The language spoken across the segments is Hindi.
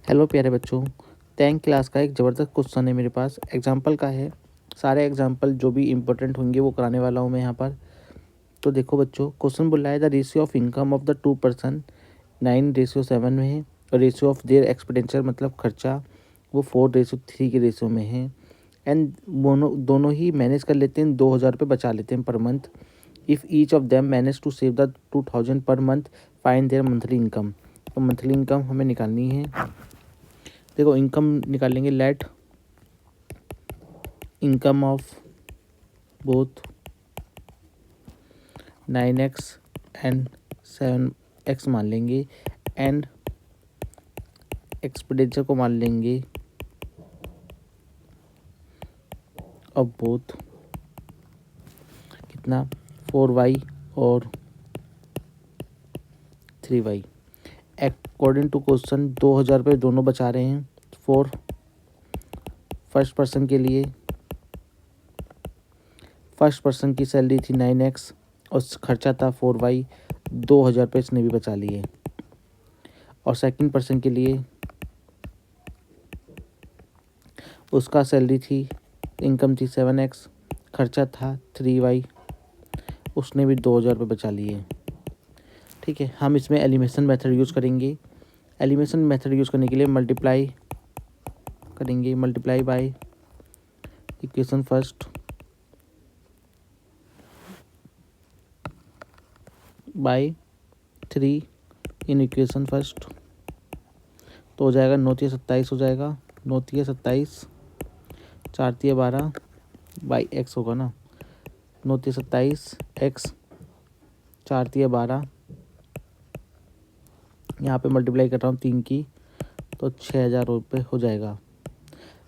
हेलो प्यारे बच्चों, 10th क्लास का एक ज़बरदस्त क्वेश्चन है मेरे पास। एग्जाम्पल का है। सारे एग्जाम्पल जो भी इम्पोर्टेंट होंगे वो कराने वाला हूँ मैं यहाँ पर। तो देखो बच्चों, क्वेश्चन बोल रहा है the ratio of income of the 2 person 9:7 में है, और रेशियो ऑफ देयर एक्सपेंडिचर मतलब खर्चा वो 4:3 के रेशियो में है। एंड दोनों ही मैनेज कर लेते हैं, 2,000 रुपये बचा लेते हैं per month. If each of them manage to save the 2,000 per month, find their monthly income. तो मंथली इनकम हमें निकालनी है। देखो इनकम निकालेंगे। Let income of both 9x and 7x मान लेंगे, एंड एक्सपेंडिचर को मान लेंगे ऑफ बोथ कितना 4y और 3y। अकॉर्डिंग टू क्वेश्चन 2,000 रुपये दोनों बचा रहे हैं। फॉर फर्स्ट पर्सन के लिए, फर्स्ट पर्सन की सैलरी थी 9x और खर्चा था 4y, 2,000 रुपये इसने भी बचा लिए। और सेकंड पर्सन के लिए उसका सैलरी थी, इनकम थी 7x, खर्चा था 3y, उसने भी 2,000 रुपये बचा लिए। ठीक है, हम इसमें एलिमिनेशन मेथड यूज़ करेंगे। एलिमिनेशन मेथड यूज़ करने के लिए मल्टीप्लाई करेंगे, multiply by equation first by 3 in equation first. तो हो जाएगा 9×3=27 हो जाएगा, 9×3=27, 4×3=12 बाई एक्स होगा ना, 9×3=27 एक्स, 4×3=12, यहाँ पे मल्टीप्लाई कर रहा हूँ 3 की, तो 6,000 रुपये हो जाएगा।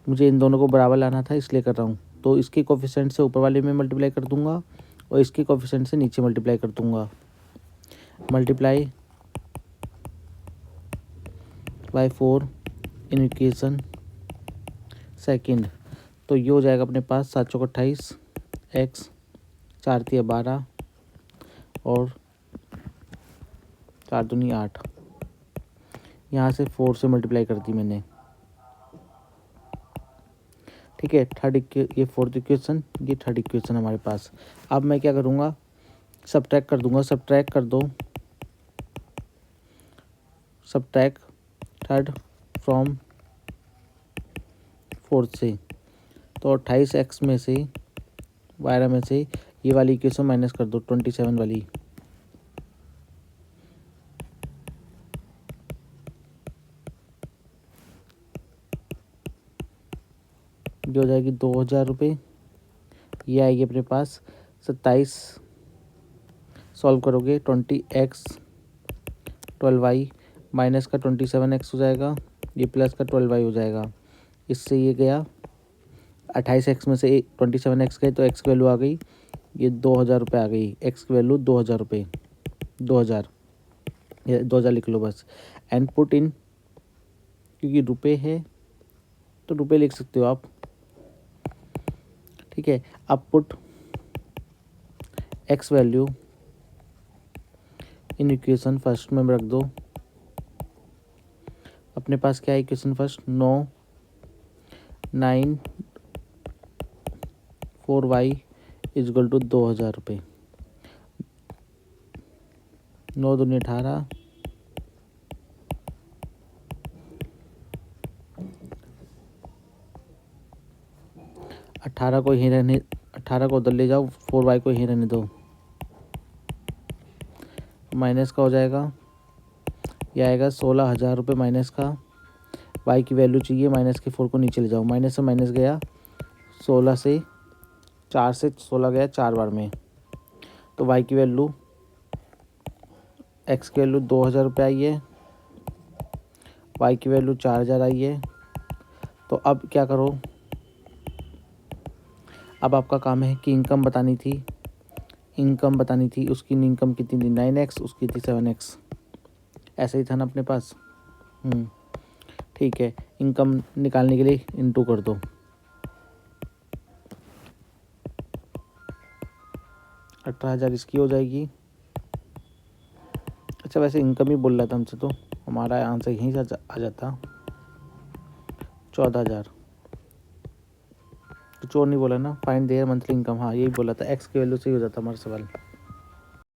मुझे इन दोनों को बराबर लाना था इसलिए कर रहा हूँ। तो इसके कोफिशिएंट से ऊपर वाले में मल्टीप्लाई कर दूंगा और इसके कोफिशिएंट से नीचे मल्टीप्लाई कर दूंगा। Multiply by 4 in equation second. तो ये हो जाएगा अपने पास 7×4=28 एक्स, 4×3=12 और 4×2=8। यहाँ से 4 से मल्टीप्लाई कर दी मैंने। ठीक है, ये फोर्थ इक्वेशन, ये थर्ड इक्वेशन हमारे पास। अब मैं क्या करूँगा, सब्ट्रैक्ट कर दूंगा। सब्ट्रैक्ट कर दो, सब्ट्रैक्ट थर्ड फ्रॉम फोर्थ से। तो 28x में से 12 में से ये वाली इक्वेशन माइनस कर दो, 27 वाली। जो हो जाएगी 2,000 रुपये। ये आएगी अपने पास 27, सॉल्व करोगे 20x 12y माइनस का 27x हो जाएगा, ये प्लस का 12y हो जाएगा। इससे ये गया 28x में से 27x गए तो x की वैल्यू आ गई, ये 2,000 रुपये आ गई। x की वैल्यू 2,000 रुपये, 2,000, ये 2,000 लिख लो बस। एंड पुट इन, क्योंकि रुपये है तो रुपये लिख सकते हो आप। ठीक है, अब put x value in equation first में रख दो। अपने पास क्या है equation first, 9 4y is equal to 2,000 रुपये। 9×2=18, 18 को यहीं रहने, 18 को उधर ले जाओ, 4y को यहीं रहने दो। माइनस का हो जाएगा, यह आएगा 16,000 रुपये माइनस का। y की वैल्यू चाहिए, माइनस के 4 को नीचे ले जाओ, माइनस से माइनस गया, 16 से 4 से 16 गया 4 बार में। तो y की वैल्यू, x की वैल्यू 2,000 रुपये आई है, y की वैल्यू 4,000 आई है। तो अब क्या करो, अब आपका काम है कि इनकम बतानी थी, इनकम बतानी थी। उसकी इनकम कितनी थी 9x, उसकी थी 7x, ऐसा ही था ना अपने पास। ठीक है, इनकम निकालने के लिए इंटू कर दो। 18,000 इसकी हो जाएगी। अच्छा, वैसे इनकम ही बोल रहा था हमसे, तो हमारा आंसर यहीं से आ जाता। 14,000। तो चोर नहीं बोला ना, फाइंड देयर मंथली इनकम, हाँ यही बोला था, एक्स की वैल्यू से ही हो जाता हमारा सवाल।